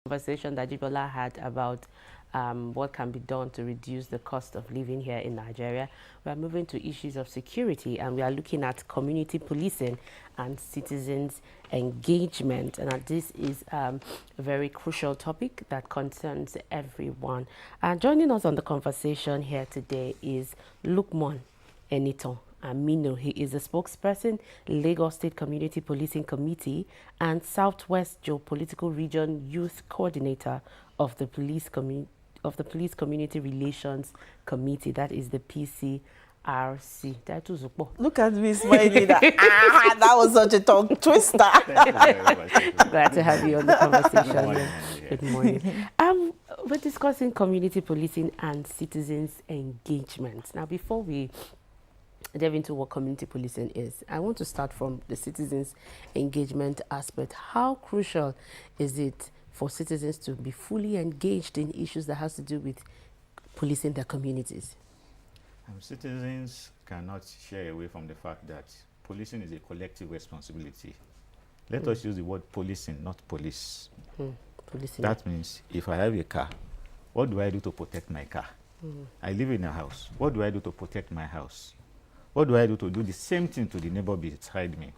Conversation that Jibola had about what can be done to reduce the cost of living here in Nigeria. We are moving to issues of security, and we are looking at community policing and citizens' engagement. And this is a very crucial topic that concerns everyone. And joining us on the conversation here today is Lukman Eniton Aminu. He is a spokesperson, Lagos State Community Policing Committee and Southwest Geopolitical Region Youth Coordinator of the Police Community Relations Committee. That is the PCRC. Look at me smiling. That was such a tongue twister. Glad to have you on the conversation. Good morning. We're discussing community policing and citizens' engagement. Now, before we delve into what community policing is, I want to start from the citizens' engagement aspect. How crucial is it for citizens to be fully engaged in issues that has to do with policing their communities? Citizens cannot shy away from the fact that policing is a collective responsibility. Let us use the word policing, not police. Policing. That means if I have a car, what do I do to protect my car? I live in a house. What do I do to protect my house? What do I do to do the same thing to the neighbor beside me,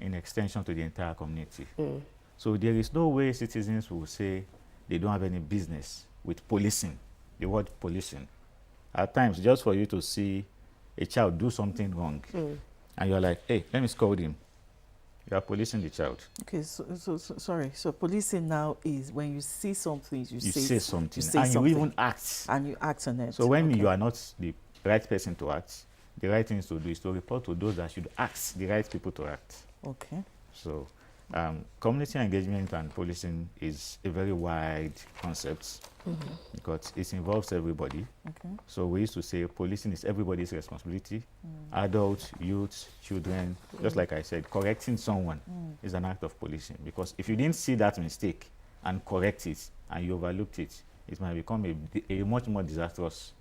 in extension to the entire community? So there is no way citizens will say they don't have any business with policing, the word policing. At times, just for you to see a child do something wrong, and you're like, hey, let me scold him. You are policing the child. Okay, sorry. So policing now is when you see something, you say something, you say and something, you even act. and you act on it. So when you are not the right person to act, the right thing to do is to report to those that should ask the right people to act. Okay. So community engagement and policing is a very wide concept because it involves everybody. Okay. So we used to say policing is everybody's responsibility. Adults, youths, children, just like I said, correcting someone is an act of policing, because if you didn't see that mistake and correct it and you overlooked it, it might become a much more disastrous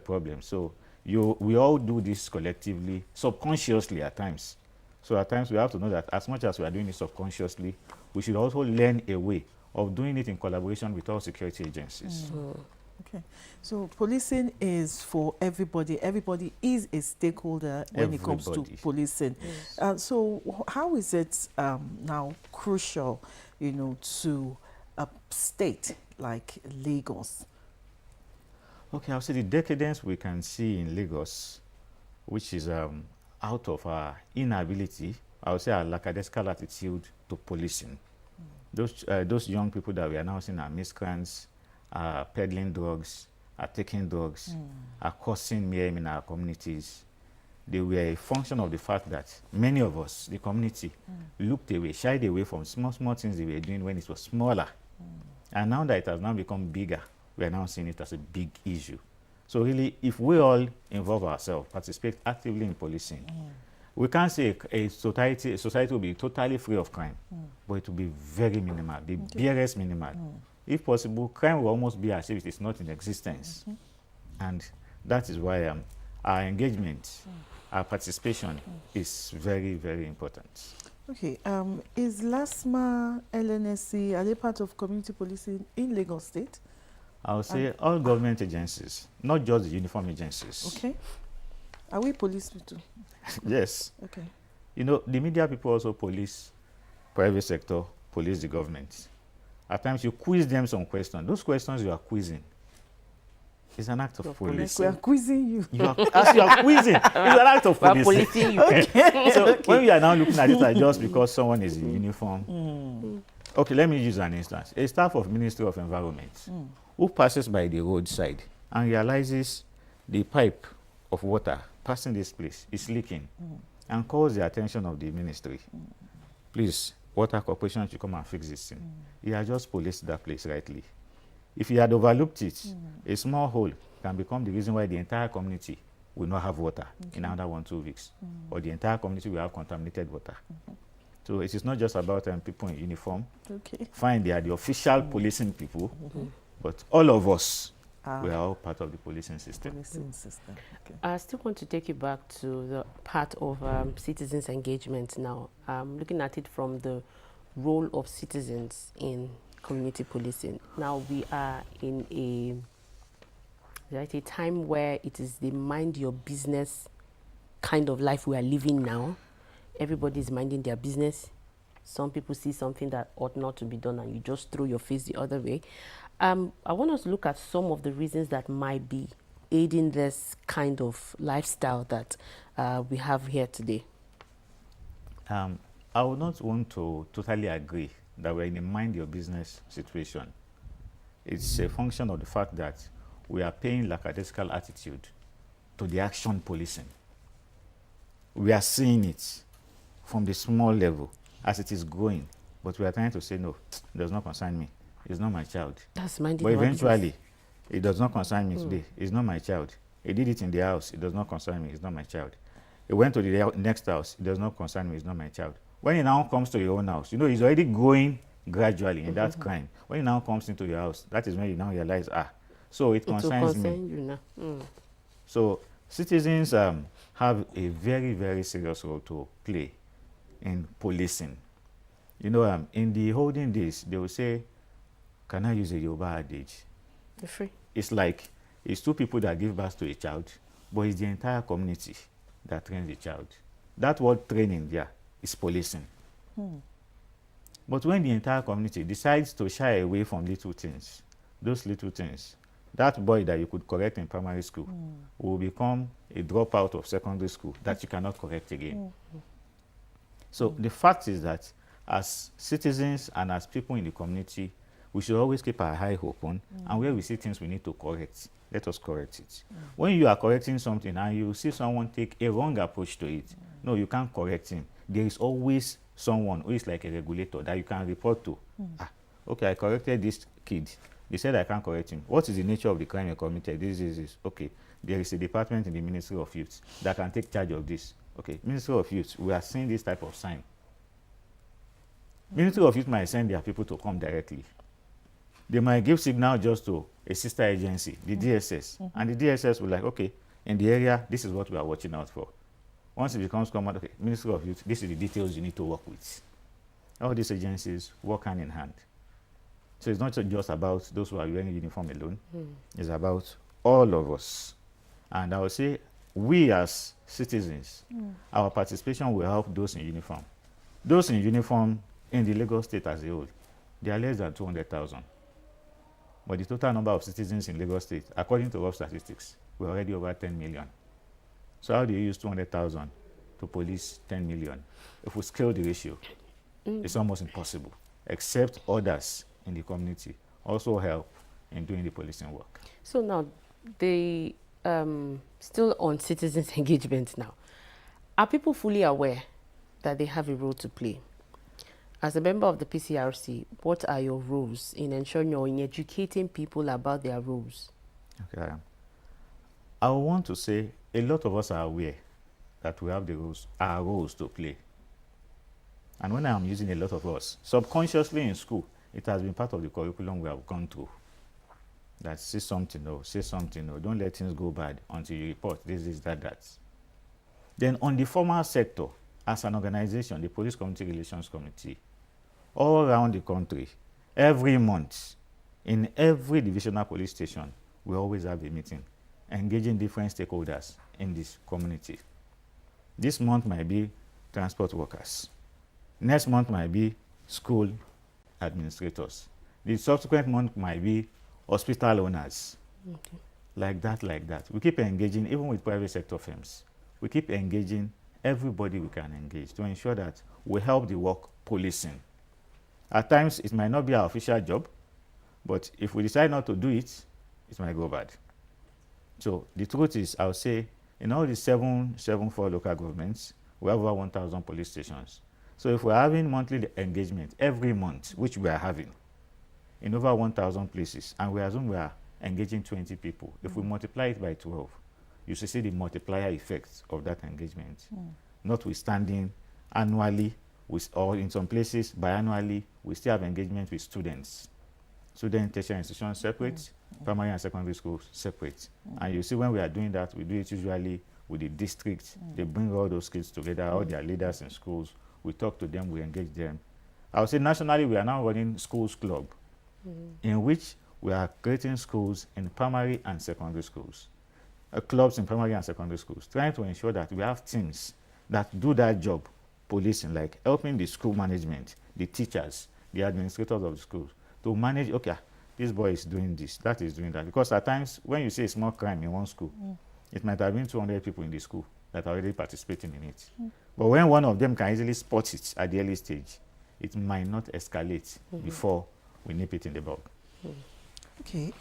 problem. So we all do this collectively, subconsciously at times. So at times we have to know that as much as we are doing it subconsciously, we should also learn a way of doing it in collaboration with all security agencies. Okay. So policing is for everybody. Everybody is a stakeholder when it comes to policing. Yes. So how is it now crucial, to a state like Lagos? Okay, I'll say the decadence we can see in Lagos, which is out of our inability, I would say our lackadaisical attitude to policing. Those young people that we are now seeing are miscreants, are peddling drugs, are taking drugs, are causing mayhem in our communities. They were a function of the fact that many of us, the community, looked away, shied away from small things they were doing when it was smaller. And now that it has now become bigger, we are now seeing it as a big issue. So really, if we all involve ourselves, participate actively in policing, we can't say a society will be totally free of crime, but it will be very minimal, the barest minimal. If possible, crime will almost be as if it is not in existence. And that is why our engagement, our participation is very, very important. Okay, is LASMA, LNSC, are they part of community policing in Lagos State? I would say all government agencies, not just the uniform agencies. Okay. Are we police too? Yes. Okay. The media people also police private sector, police the government. At times you quiz them some questions. Those questions you are quizzing is an act of policing. We are quizzing you. You are quizzing. It's an act of policing. We are policing you. Okay. So when we are now looking at it like just because someone is in uniform. Okay, let me use an instance. A staff of Ministry of Environment who passes by the roadside and realizes the pipe of water passing this place is leaking and calls the attention of the ministry. Please, Water Corporation should come and fix this thing. He has just policed that place rightly. If he had overlooked it, a small hole can become the reason why the entire community will not have water in another 1-2 weeks, or the entire community will have contaminated water. So it is not just about people in uniform. Okay. Fine, they are the official policing people, but all of us, we are all part of the policing system. Okay. I still want to take you back to the part of citizens' engagement now. Looking at it from the role of citizens in community policing. Now we are in a time where it is the mind your business kind of life we are living now. Everybody is minding their business. Some people see something that ought not to be done and you just throw your face the other way. I want us to look at some of the reasons that might be aiding this kind of lifestyle that we have here today. I would not want to totally agree that we're in a mind your business situation. It's a function of the fact that we are paying lackadaisical attitude to the action policing. We are seeing it from the small level as it is growing, but we are trying to say, no, it does not concern me. It's not my child. That's minding But eventually, business. it does not concern me today. It's not my child. He did it in the house. It does not concern me. It's not my child. He went to the next house. It does not concern me. It's not my child. When he now comes to your own house, you know, he's already growing gradually in that crime. When he now comes into your house, that is when you now realize, so it concerns me. You now. So citizens have a very, very serious role to play in policing. You know, in the olden days, they will say, can I use a Yoruba adage? You're free. It's like, it's two people that give birth to a child, but it's the entire community that trains the child. That word training there is policing. But when the entire community decides to shy away from little things, those little things, that boy that you could correct in primary school will become a dropout of secondary school that you cannot correct again. So the fact is that as citizens and as people in the community, we should always keep our eye open, and where we see things we need to correct, let us correct it. When you are correcting something and you see someone take a wrong approach to it, no, you can't correct him. There is always someone who is like a regulator that you can report to. Okay, I corrected this kid. They said I can't correct him. What is the nature of the crime you committed? This. Okay, there is a department in the Ministry of Youth that can take charge of this. Okay, Ministry of Youth, we are seeing this type of sign. Ministry of Youth might send their people to come directly. They might give signal just to a sister agency, the DSS. And the DSS will like, okay, in the area, this is what we are watching out for. Once it becomes common, okay, Ministry of Youth, this is the details you need to work with. All these agencies work hand in hand. So it's not just about those who are wearing uniform alone. It's about all of us. And I would say, we as citizens, our participation will help those in uniform. Those in uniform in the Lagos State as a whole, they are less than 200,000. But the total number of citizens in Lagos State, according to rough statistics, we're already over 10 million. So how do you use 200,000 to police 10 million? If we scale the ratio, it's almost impossible, except others in the community also help in doing the policing work. So now, they still on citizens' engagement now. Are people fully aware that they have a role to play? As a member of the PCRC, what are your roles in ensuring or in educating people about their roles? Okay. I want to say a lot of us are aware that we have our roles to play. And when I'm using a lot of us, subconsciously in school, it has been part of the curriculum we have gone through. That say something, no, don't let things go bad until you report this, that. Then on the formal sector, as an organization, the Police Community Relations Committee, all around the country, every month, in every divisional police station, we always have a meeting, engaging different stakeholders in this community. This month might be transport workers. Next month might be school administrators. The subsequent month might be hospital owners. Okay. Like that. We keep engaging, even with private sector firms. We keep engaging everybody we can engage to ensure that we help the work policing. At times, it might not be our official job, but if we decide not to do it, it might go bad. So the truth is, I would say, in all the 774 local governments, we have over 1,000 police stations. So if we're having monthly engagement every month, which we are having, in over 1,000 places, and we assume we are engaging 20 people, if we multiply it by 12, you should see the multiplier effect of that engagement. Notwithstanding, annually, or in some places, biannually, we still have engagement with students. Student tertiary institutions separate, primary and secondary schools separate. And you see when we are doing that, we do it usually with the district. They bring all those kids together, all their leaders in schools. We talk to them, we engage them. I would say nationally, we are now running schools club in which we are creating schools in primary and secondary schools, clubs in primary and secondary schools, trying to ensure that we have teams that do that job, policing, like helping the school management, the teachers, the administrators of the schools to manage, okay, this boy is doing this, that is doing that. Because at times, when you say small crime in one school, it might have been 200 people in the school that are already participating in it. But when one of them can easily spot it at the early stage, it might not escalate before we nip it in the bud. Okay,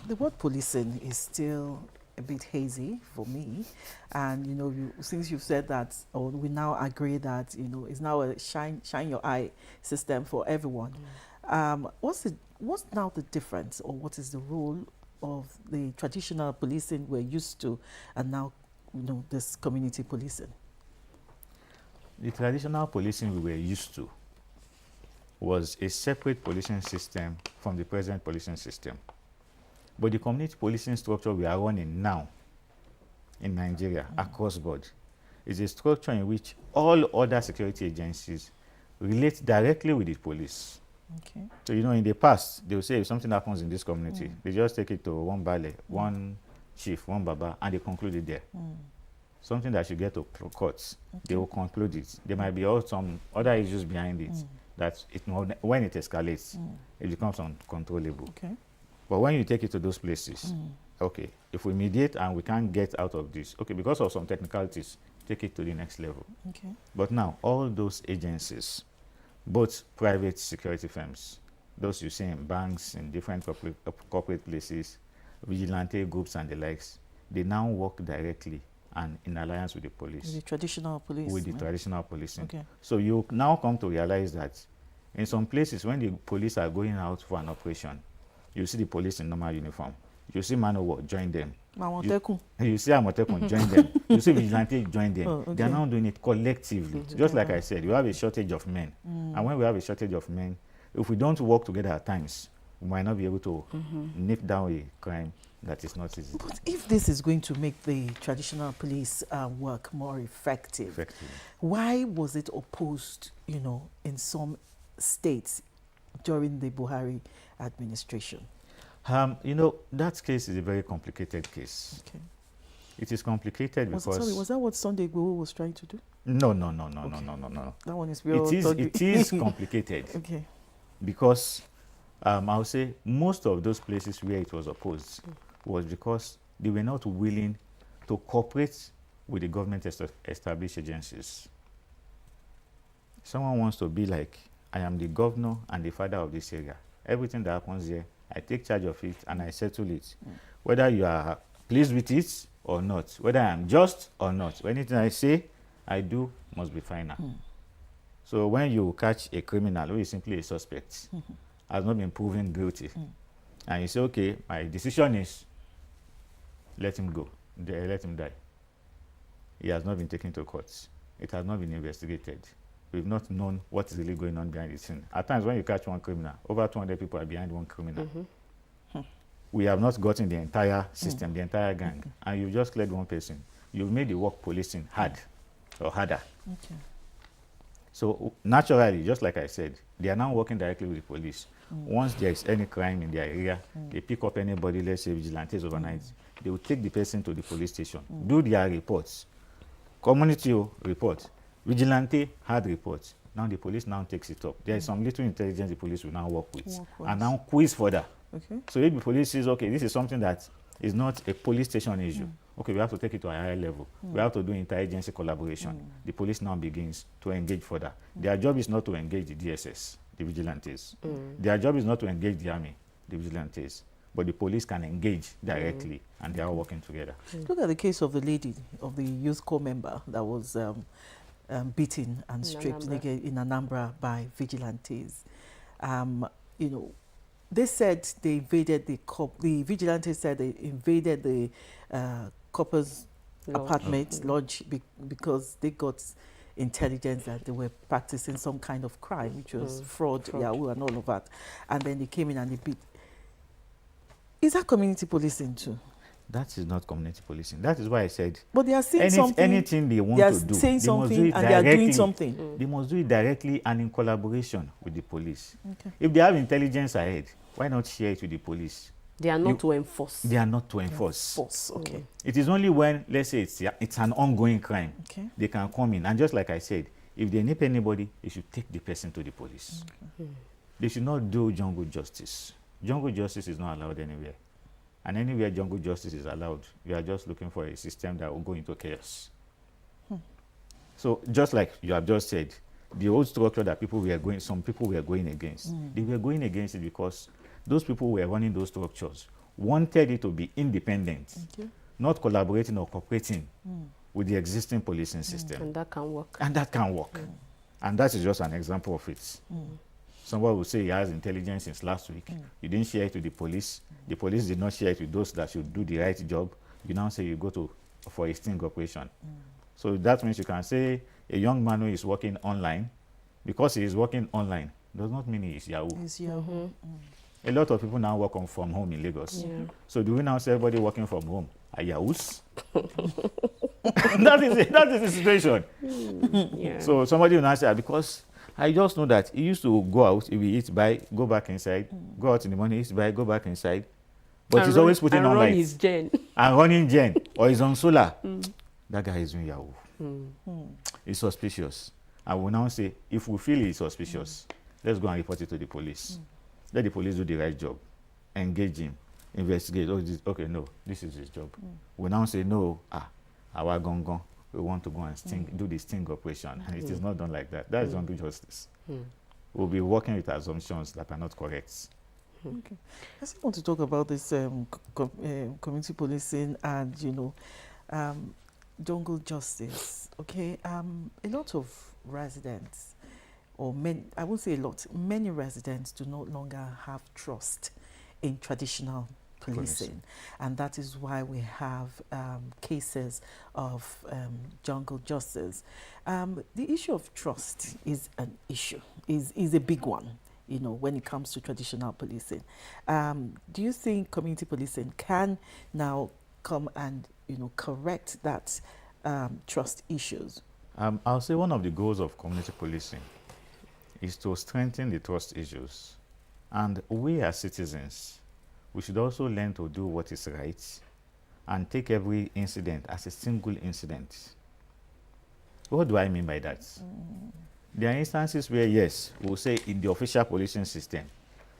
the word policing is still a bit hazy for me, and you know, since you've said that, or we now agree that, you know, it's now a shine your eye system for everyone. What's now the difference, or what is the role of the traditional policing we're used to, and now, you know, this community policing? The traditional policing we were used to was a separate policing system from the present policing system. But the community policing structure we are running now in Nigeria, across board, is a structure in which all other security agencies relate directly with the police. Okay. So, you know, in the past, they will say if something happens in this community, they just take it to one bale, one chief, one baba, and they conclude it there. Something that should get to courts, they will conclude it. There might be also some other issues behind it, that when it escalates, it becomes uncontrollable. Okay. But when you take it to those places, okay, if we mediate and we can't get out of this, okay, because of some technicalities, take it to the next level. Okay. But now, all those agencies, both private security firms, those you see in banks, in different corporate places, vigilante groups and the likes, they now work directly and in alliance with the police. With the traditional police. With the traditional policing. Okay. So you now come to realize that in some places, when the police are going out for an operation, you see the police in normal uniform. You see man of war, join them. You see Amotekun, join them. You see vigilante, join them. Oh, okay. They are now doing it collectively. Just like I said, you have a shortage of men. And when we have a shortage of men, if we don't work together at times, we might not be able to nip down a crime that is not easy. But if this is going to make the traditional police work more effective, why was it opposed, you know, in some states during the Buhari administration? You know, that case is a very complicated case. Okay. It is complicated because... Sorry, was that what Sunday Igboho was trying to do? No. That one is real. It is complicated. Okay. Because I would say most of those places where it was opposed was because they were not willing to cooperate with the government established agencies. Someone wants to be like, I am the governor and the father of this area. Everything that happens here, I take charge of it and I settle it. Whether you are pleased with it or not, whether I am just or not, anything I say, I do must be final. So when you catch a criminal who is simply a suspect, has not been proven guilty, and you say, okay, my decision is, let him go, let him die. He has not been taken to court. It has not been investigated. We've not known what is really going on behind the scene. At times when you catch one criminal, over 200 people are behind one criminal. We have not gotten the entire system, the entire gang, and you've just cleared one person. You've made the work policing hard or harder. Okay. So naturally, just like I said, they are now working directly with the police. Once there is any crime in their area, they pick up anybody, let's say vigilantes overnight, they will take the person to the police station, do their reports. Community report, vigilante hard reports. Now the police now takes it up. There is some little intelligence the police will now work with and now quiz further. Okay. So if the police says, okay, this is something that is not a police station issue, okay, we have to take it to a higher level. We have to do interagency collaboration. The police now begins to engage further. Their job is not to engage the DSS, the vigilantes. Their job is not to engage the army, the vigilantes. But the police can engage directly, and they are working together. Look at the case of the lady, of the youth corps member that was beaten and stripped naked in Anambra by vigilantes. You know, they said they invaded the vigilantes said they invaded the couple's apartment lodge because they got intelligence that they were practicing some kind of crime, which was fraud, Yahoo and all of that. And then they came in and they beat. Is that community policing too? That is not community policing. That is why I said. But they are saying something. Anything they want to do, saying they something must do it and directly. they are doing something. They must do it directly and in collaboration with the police. Okay. If they have intelligence ahead, why not share it with the police? They are not to enforce. They are not to enforce. Force, okay. It is only when, let's say, it's an ongoing crime, Okay. they can come in. And just like I said, if they nip anybody, they should take the person to the police. Okay. They should not do jungle justice. Jungle justice is not allowed anywhere. And anywhere jungle justice is allowed, you are just looking for a system that will go into chaos. So just like you have just said, the old structure that some people were going against, they were going against it because those people who were running those structures wanted it to be independent, not collaborating or cooperating with the existing policing system. And that can work. And that can work. And that is just an example of it. Someone will say he has intelligence since last week. You didn't share it with the police. The police did not share it with those that should do the right job. You now say you go for a sting operation. So that means you can say a young man who is working online, because he is working online, does not mean he is Yahoo. Is Yahoo. A lot of people now work from home in Lagos. So do we now say everybody working from home are Yahoos? That is the situation. So somebody will now say, because I just know that he used to go out, if he eats, buy, go back inside, go out in the morning, eat, buy, go back inside. But he's always putting on lights. His gen. And running gen, or he's on solar. That guy is doing Yahoo. It's suspicious. And we now say, if we feel it's suspicious, let's go and report it to the police. Let the police do the right job. Engage him. Investigate. Okay, no, this is his job. We now say, no, our gong, we want to go and do the sting operation. And it is not done like that. That is jungle justice. We'll be working with assumptions that are not correct. Okay. I still want to talk about this community policing and, jungle justice. Okay. A lot of residents, or many, I won't say a lot, many residents do no longer have trust in traditional policing. And that is why we have cases of jungle justice. The issue of trust is an issue, is a big one, when it comes to traditional policing. Do you think community policing can now come and, correct that trust issues? I'll say one of the goals of community policing is to strengthen the trust issues. And we as citizens, we should also learn to do what is right and take every incident as a single incident. What do I mean by that? There are instances where, yes, we'll say in the official policing system,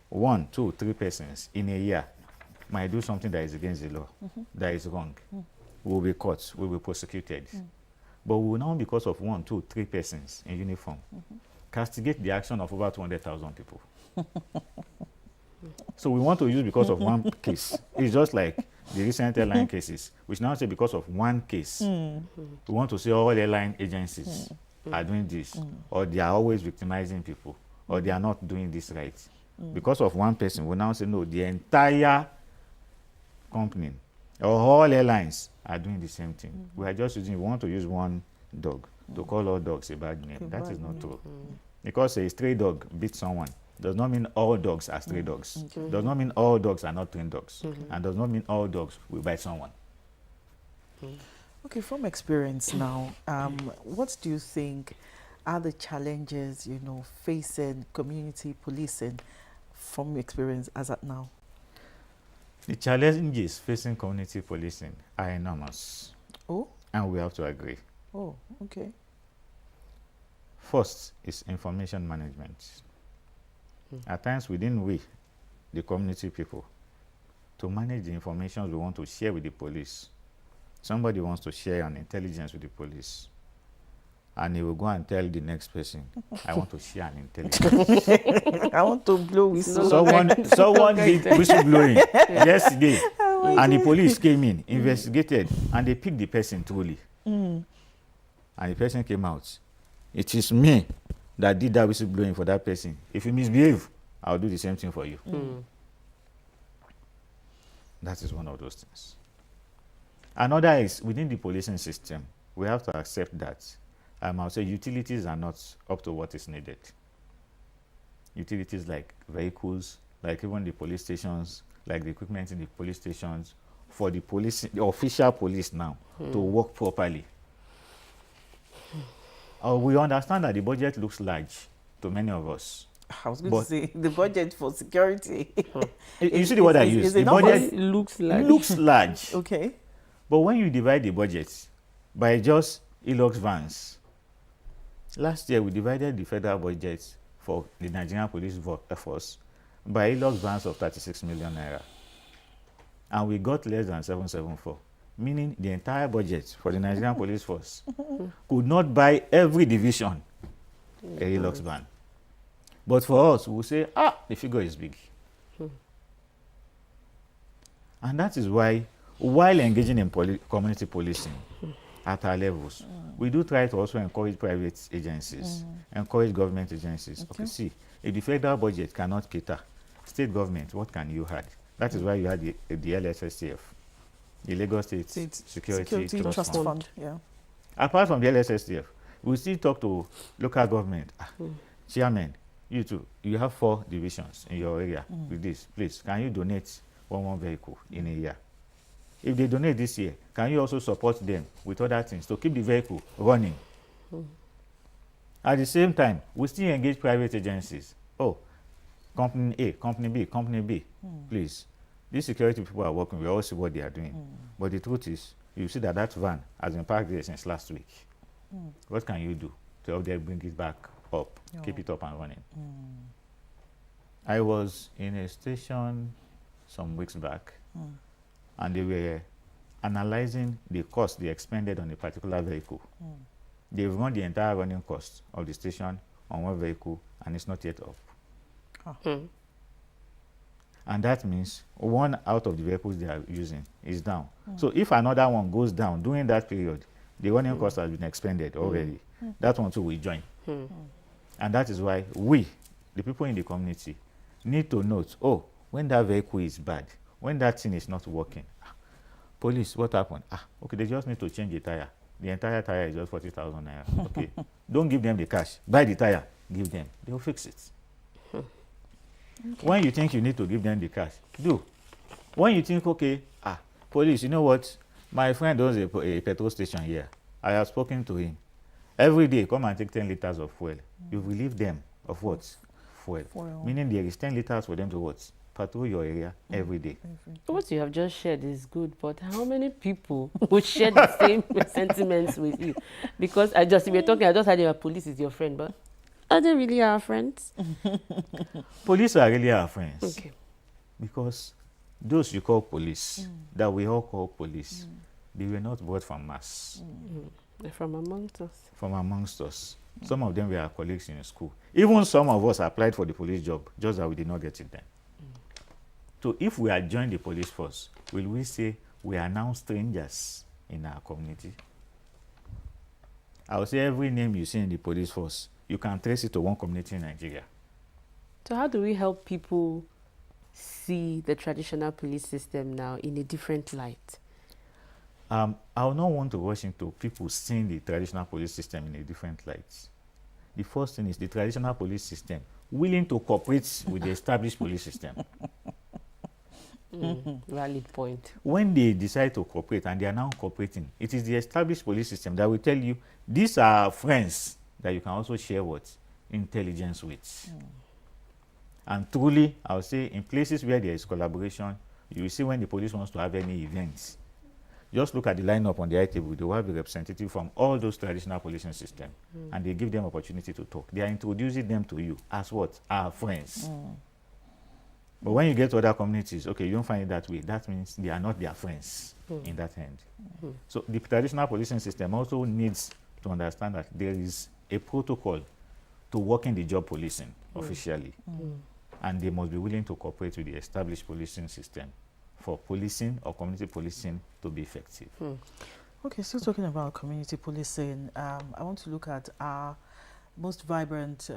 1, 2, 3 persons in a year might do something that is against the law, that is wrong. We will be caught, we will be prosecuted. But we will now, because of 1, 2, 3 persons in uniform, castigate the action of over 200,000 people. So we want to use because of one case. It's just like the recent airline cases, which now say because of one case, we want to say all airline agencies are doing this, or they are always victimizing people, or they are not doing this right. Because of one person, we now say no, the entire company or all airlines are doing the same thing. We are just we want to use one dog to call all dogs a bad name. That is not true. Because a stray dog beats someone does not mean all dogs are stray dogs. Does not mean all dogs are not trained dogs. And does not mean all dogs will bite someone. Okay, from experience now, what do you think are the challenges, facing community policing from experience as at now? The challenges facing community policing are enormous. Oh? And we have to agree. Oh, okay. First is information management. At times within we, the community people, to manage the information we want to share with the police, somebody wants to share an intelligence with the police, and he will go and tell the next person, I want to share an intelligence. I want to blow whistle. Someone did whistleblowing yesterday, and the police came in, investigated, and they picked the person truly. And the person came out. It is me that did that whistleblowing for that person. If you misbehave, I'll do the same thing for you. That is one of those things. Another is within the policing system, we have to accept that I'll say utilities are not up to what is needed. Utilities like vehicles, like even the police stations, like the equipment in the police stations, for the police, the official police now, to work properly. We understand that the budget looks large to many of us. I was going But to say the budget for security. you see the word I use. The budget looks large. looks large. Okay. But when you divide the budget by just Hilux vans, last year we divided the federal budget for the Nigerian Police Force by Hilux vans of 36 million naira. And we got less than 774, meaning the entire budget for the Nigerian Police Force could not buy every division a Hilux van. But for us, we'll say, the figure is big. And that is why, while engaging in community policing at our levels, we do try to also encourage private agencies, encourage government agencies. Okay, see, if the federal budget cannot cater, state government, what can you add? That is why you had the LSSTF, the Lagos State Security Trust Fund. Yeah. Apart from the LSSTF, we still talk to local government. Chairman, you too, you have 4 divisions in your area with this. Please, can you donate one vehicle in a year? If they donate this year, can you also support them with other things to keep the vehicle running? At the same time, we still engage private agencies. Company A, Company B, Company B. Please, these security people are working. We all see what they are doing. But the truth is, you see that van has been parked there since last week. What can you do to help them bring it back up, keep it up and running? I was in a station some weeks back, and they were analyzing the cost they expended on a particular vehicle. They've run the entire running cost of the station on one vehicle, and it's not yet up. And that means one out of the vehicles they are using is down. So if another one goes down during that period, the running cost has been expended already. That one too will join. And that is why we, the people in the community, need to note, when that vehicle is bad, when that thing is not working, police, what happened? Okay, they just need to change the tire. The entire tire is just 40,000 naira. Okay, don't give them the cash. Buy the tire, give them. They'll fix it. When you think you need to give them the cash, do. When you think, okay, police, you know what? My friend owns a petrol station here. I have spoken to him. Every day, come and take 10 liters of fuel. You relieve them of what? Fuel. Meaning there is 10 liters for them to what? Patrol your area every day. What you have just shared is good, but how many people would share the same sentiments with you? Because we were talking, I just had your police is your friend, but are they really our friends? Police are really our friends. Okay. Because those you call police, that we all call police, they were not brought from mass. They're from amongst us. From amongst us. Some of them were our colleagues in school. Even some of us applied for the police job, just that we did not get it then. So if we had joined the police force, will we say we are now strangers in our community? I would say every name you see in the police force, you can trace it to one community in Nigeria. So how do we help people see the traditional police system now in a different light? I would not want to rush into people seeing the traditional police system in a different light. The first thing is the traditional police system willing to cooperate with the established police system. Valid point. When they decide to cooperate, and they are now cooperating, it is the established police system that will tell you, these are friends that you can also share what? Intelligence with. And truly, I would say, in places where there is collaboration, you will see when the police wants to have any events, just look at the lineup on the high table. They will have a representative from all those traditional policing systems, and they give them opportunity to talk. They are introducing them to you as what? Our friends. But when you get to other communities, okay, you don't find it that way. That means they are not their friends in that end. So the traditional policing system also needs to understand that there is a protocol to work in the job policing officially. And they must be willing to cooperate with the established policing system for policing or community policing to be effective. Okay, still talking about community policing, I want to look at our most vibrant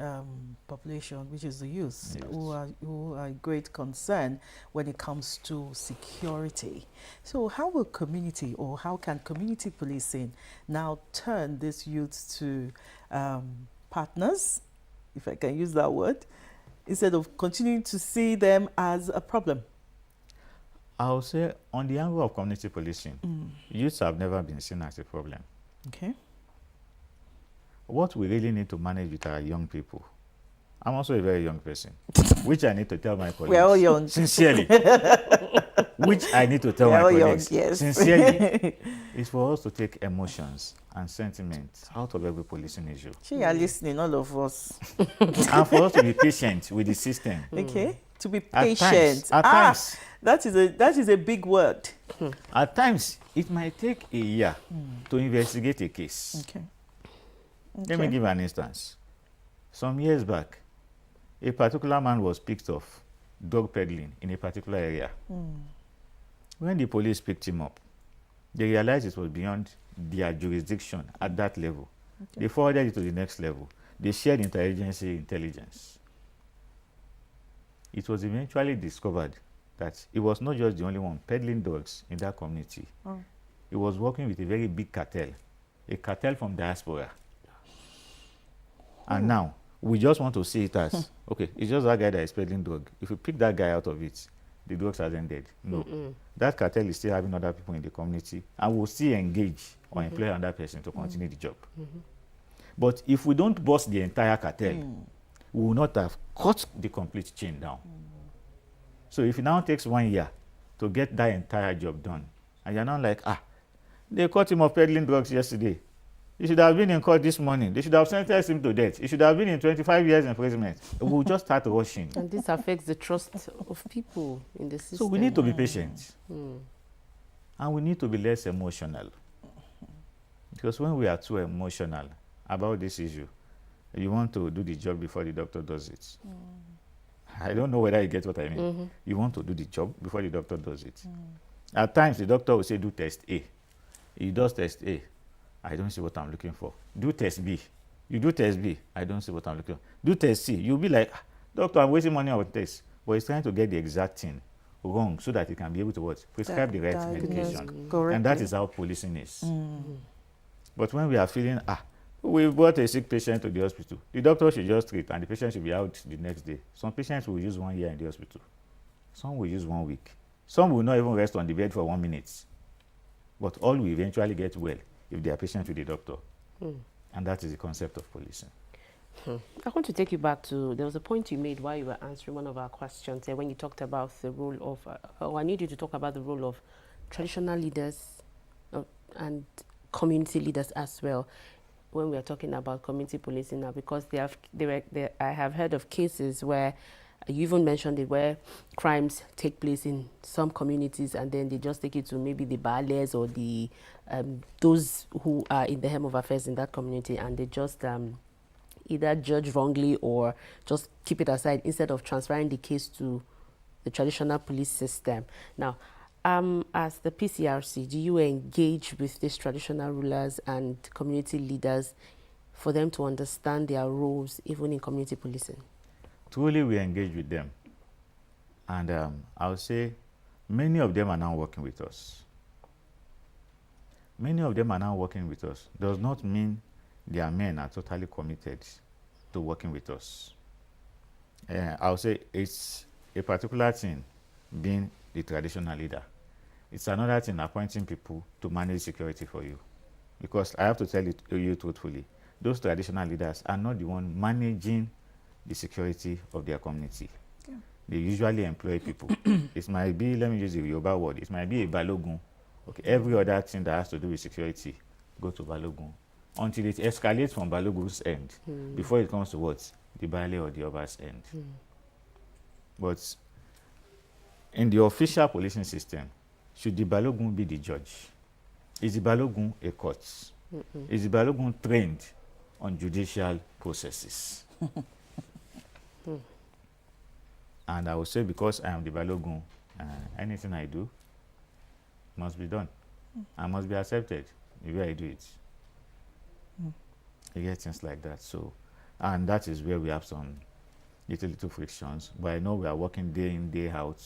population, which is the youth, Yes. who are a great concern when it comes to security. So how will community, or how can community policing now turn these youths to partners, if I can use that word, instead of continuing to see them as a problem? I would say on the angle of community policing, youths have never been seen as a problem. Okay. What we really need to manage with our young people I'm also a very young person, which I need to tell my colleagues. We're all young. Sincerely. Which I need to tell We're my all colleagues. young, yes. Sincerely. Is for us to take emotions and sentiments out of every policing issue. You are listening, all of us. And for us to be patient with the system. Okay? To be At patient. times, that is a big word. at times, it might take a year to investigate a case. Okay. Let me give an instance. Some years back, a particular man was picked off dog peddling in a particular area. When the police picked him up, they realized it was beyond their jurisdiction at that level. They forwarded it to the next level. They shared interagency intelligence. It was eventually discovered that he was not just the only one peddling drugs in that community. He was working with a very big cartel, a cartel from diaspora. And now, we just want to see it as, okay, it's just that guy that is peddling drug. If you pick that guy out of it, the drugs are ended. No. That cartel is still having other people in the community and will still engage or employ another person to continue the job. But if we don't bust the entire cartel, we will not have cut the complete chain down. So if it now takes 1 year to get that entire job done, and you're not like, they caught him of peddling drugs yesterday. He should have been in court this morning. They should have sentenced him to death. He should have been in 25 years imprisonment. We'll just start rushing. And this affects the trust of people in the system. So we need to be patient. And we need to be less emotional. Because when we are too emotional about this issue, you want to do the job before the doctor does it. I don't know whether you get what I mean. You want to do the job before the doctor does it. At times, the doctor will say, do test A. He does test A. I don't see what I'm looking for. Do test B. You do test B. I don't see what I'm looking for. Do test C. You'll be like, doctor, I'm wasting money on tests. But he's trying to get the exact thing wrong so that he can be able to what? Prescribe the right medication. And that is how policing is. But when we are feeling, we brought a sick patient to the hospital, the doctor should just treat and the patient should be out the next day. Some patients will use 1 year in the hospital. Some will use 1 week. Some will not even rest on the bed for 1 minute. But all will eventually get well if they are patient with the doctor. And that is the concept of policing. I want to take you back to, there was a point you made while you were answering one of our questions when you talked about the role of, I need you to talk about the role of traditional leaders and community leaders as well when we are talking about community policing now, because I have heard of cases where you even mentioned it, where crimes take place in some communities and then they just take it to maybe the baales or the those who are in the helm of affairs in that community, and they just either judge wrongly or just keep it aside instead of transferring the case to the traditional police system. Now, as the PCRC, do you engage with these traditional rulers and community leaders for them to understand their roles even in community policing? Truly, we engage with them. And I would say many of them are now working with us. Many of them are now working with us. Does not mean their men are totally committed to working with us. I would say it's a particular thing being the traditional leader. It's another thing appointing people to manage security for you. Because I have to tell you truthfully, those traditional leaders are not the one managing the security of their community. Yeah. They usually employ people. It might be, let me use the Yoruba word, it might be a balogun. Okay, every other thing that has to do with security, go to balogun. Until it escalates from balogun's end, before it comes to what? The baale or the oba's end. But in the official policing system, should the balogun be the judge? Is the balogun a court? Is the balogun trained on judicial processes? And I would say, because I am the balogun, anything I do must be done. I must be accepted the way I do it. You get things like that. So, and that is where we have some little frictions. But I know we are working day in, day out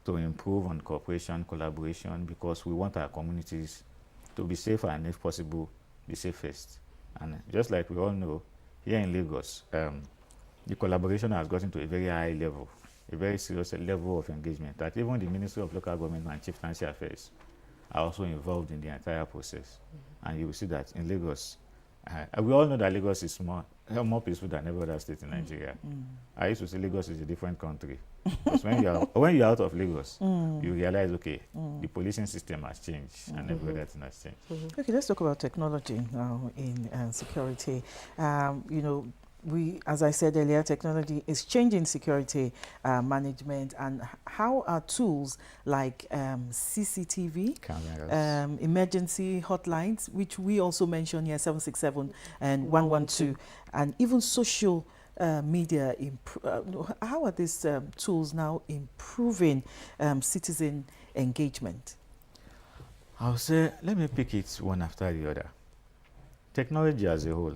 to improve on cooperation, collaboration, because we want our communities to be safer and, if possible, the safest. And just like we all know, here in Lagos, the collaboration has gotten to a very high level, a very serious level of engagement, that even the Ministry of Local Government and Chieftaincy Affairs are also involved in the entire process. And you will see that in Lagos, We all know that Lagos is more peaceful than every other state in Nigeria. I used to say Lagos is a different country. Because when you're out of Lagos, you realize, okay, the policing system has changed and every other thing has changed. Okay, let's talk about technology now in security. You know, as I said earlier, technology is changing security management, and how are tools like CCTV, Cameras. emergency hotlines, which we also mentioned here, 767 and 112, and even social media, how are these tools now improving citizen engagement? I'll say, let me pick it one after the other. Technology as a whole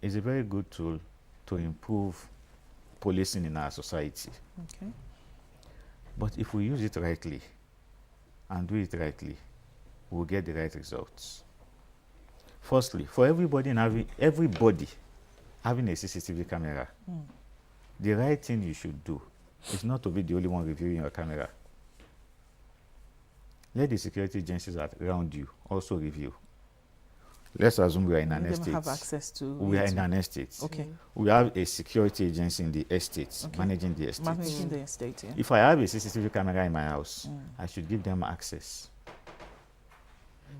is a very good tool to improve policing in our society. Okay. But if we use it rightly and do it rightly, we'll get the right results. Firstly, for everybody having a CCTV camera, the right thing you should do is not to be the only one reviewing your camera. Let the security agencies around you also review. Let's assume we are in an estate. Have access to we are in an estate. Okay. We have a security agency in the estate, managing the estate. Managing the estate, yeah. If I have a CCTV camera in my house, I should give them access.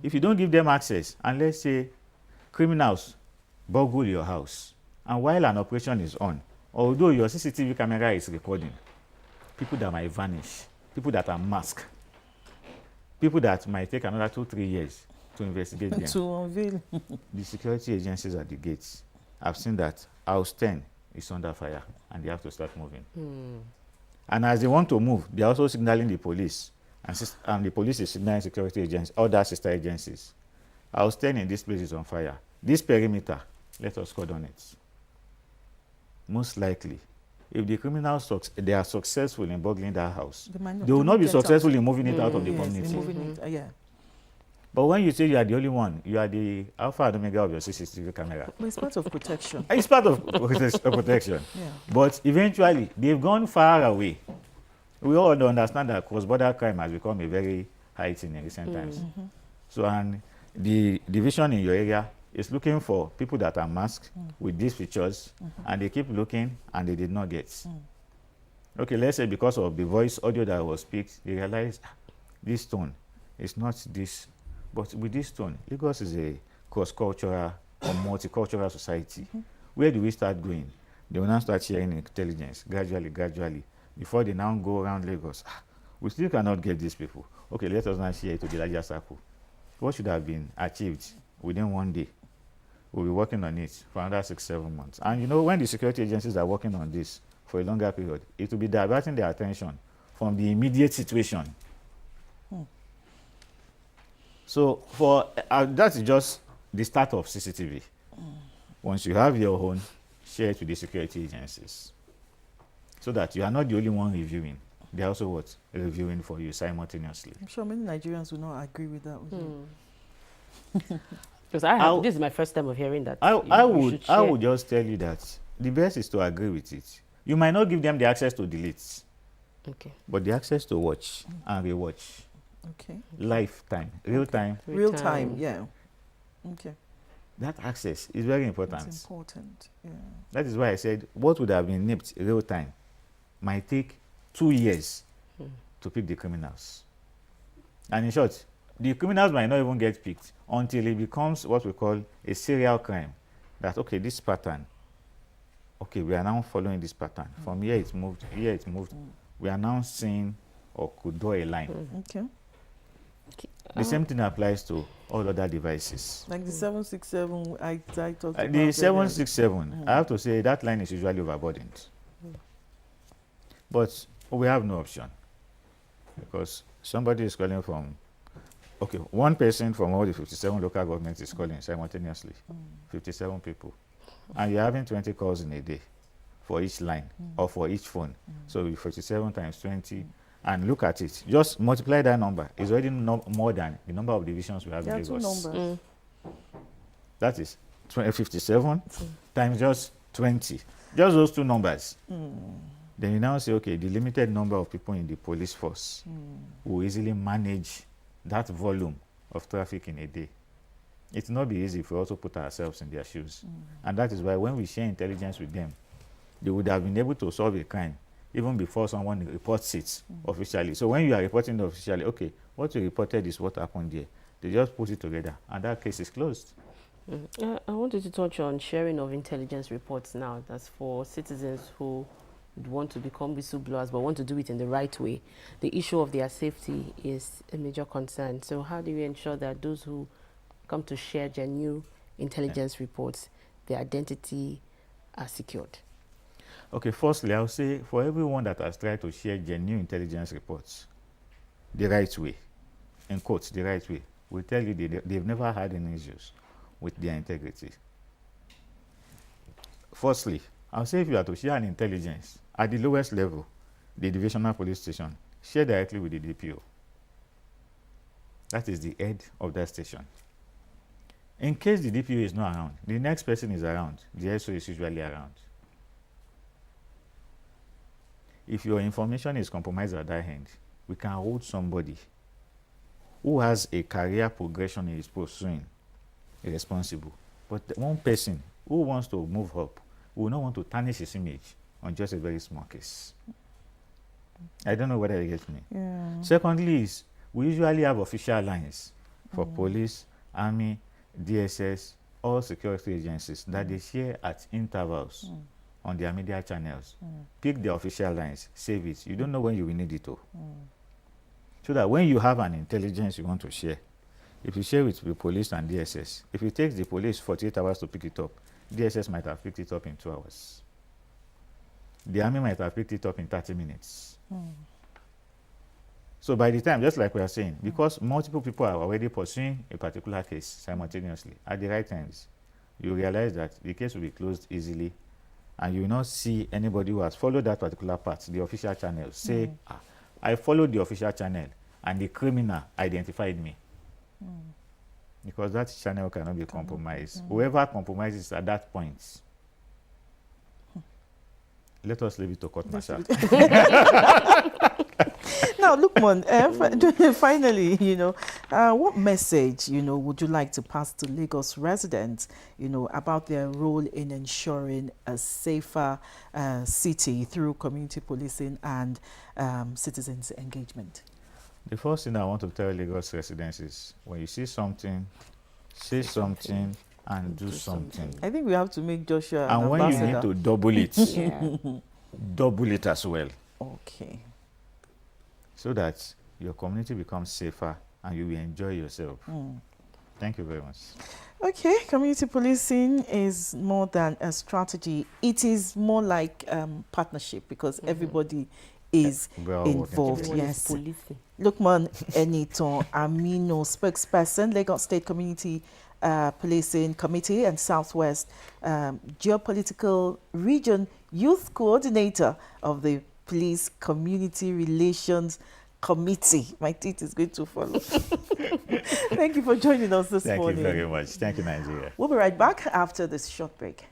If you don't give them access, and let's say criminals burgle your house, and while an operation is on, although your CCTV camera is recording, people that might vanish, people that are masked, people that might take another 2-3 years to investigate them. To unveil. The security agencies at the gates, I've seen that House 10 is under fire and they have to start moving. And as they want to move, they're also signaling the police, and the police is signaling security agencies, other sister agencies. House 10 in this place is on fire. This perimeter, let us cordon it. Most likely, if the criminals they are successful in burgling that house, they will not be successful in moving it out of the community. Moving it, yeah. But when you say you are the only one, you are the alpha and omega of your CCTV camera. But it's part of protection. It's part of protection. Yeah. But eventually, they've gone far away. We all understand that cross-border crime has become a very high thing in recent times. So, and the division in your area is looking for people that are masked with these features, and they keep looking, and they did not get. Okay, let's say because of the voice audio that was picked, they realized this tone is not this. But with this tone, Lagos is a cross-cultural or multicultural society. Where do we start going? They will now start sharing intelligence gradually, before they now go around Lagos. We still cannot get these people. Okay, let us now share it to the larger circle. What should have been achieved within one day? We'll be working on it for another 6-7 months. And you know, when the security agencies are working on this for a longer period, it will be diverting their attention from the immediate situation. So that is just the start of CCTV. Once you have your own, share it with the security agencies, so that you are not the only one reviewing. They are also reviewing for you simultaneously. I'm sure many Nigerians will not agree with that. Because this is my first time of hearing that. I would just tell you that the best is to agree with it. You might not give them the access to delete, but the access to watch and rewatch. Okay. Lifetime, real time. Real time, yeah. Okay. That access is very important. It's important, yeah. That is why I said what would have been nipped real time might take 2 years to pick the criminals. And in short, the criminals might not even get picked until it becomes what we call a serial crime. That, okay, this pattern, okay, we are now following this pattern. From here it moved, here it moved. We are now seeing or could draw a line. Okay. The same thing applies to all other devices. Like the 767 I talked about. The 767, I have to say that line is usually overburdened. But we have no option, because somebody is calling from, okay, one person from all the 57 local governments is calling simultaneously, 57 people. And you're having 20 calls in a day for each line or for each phone. So 57 times 20. And look at it. Just multiply that number. It's already more than the number of divisions we have in Lagos. There are 2 numbers. That is 57 times just 20. Just those 2 numbers. Then you now say, okay, the limited number of people in the police force will easily manage that volume of traffic in a day. It will not be easy if we also put ourselves in their shoes. And that is why when we share intelligence with them, they would have been able to solve a crime even before someone reports it officially. So when you are reporting it officially, okay, what you reported is what happened there. They just put it together, and that case is closed. I wanted to touch on sharing of intelligence reports now. That's for citizens who want to become whistleblowers but want to do it in the right way. The issue of their safety is a major concern. So how do we ensure that those who come to share genuine intelligence reports, their identity are secured? Okay, firstly, I'll say for everyone that has tried to share genuine intelligence reports the right way, in quotes, the right way, we tell you they've never had any issues with their integrity. Firstly, I'll say if you are to share an intelligence at the lowest level, the divisional police station, share directly with the DPO. That is the head of that station. In case the DPO is not around, the next person is around, the SO is usually around. If your information is compromised at that end, we can hold somebody who has a career progression he is pursuing responsible. But the one person who wants to move up will not want to tarnish his image on just a very small case. I don't know whether you get me. Yeah. Secondly is, we usually have official lines for police, army, DSS, all security agencies that they share at intervals on their media channels. Pick the official lines, save it. You don't know when you will need it to. So that when you have an intelligence you want to share, if you share with the police and DSS, if it takes the police 48 hours to pick it up, DSS might have picked it up in 2 hours. The army might have picked it up in 30 minutes. So by the time, just like we are saying, because multiple people are already pursuing a particular case simultaneously at the right times, you realize that the case will be closed easily, and you will not see anybody who has followed that particular part, the official channel, say, I followed the official channel and the criminal identified me. Because that channel cannot be compromised. Whoever compromises at that point, let us leave it to court martial. Now, Lukman, finally, what message, would you like to pass to Lagos residents, about their role in ensuring a safer city through community policing and citizens' engagement? The first thing I want to tell Lagos residents is, when you see something, say something and do something. I think we have to make Joshua an and when ambassador. you need to double it, double it as well. Okay. So that your community becomes safer and you will enjoy yourself. Thank you very much. Okay, community policing is more than a strategy. It is more like partnership, because everybody is involved. Yes. Lukman Eniton Aminu, spokesperson, Lagos State Community Policing Committee and Southwest Geopolitical Region Youth Coordinator of the Police Community Relations Committee. My teeth is going to follow. Thank you for joining us this morning. Thank you very much. Thank you, Nigeria. We'll be right back after this short break.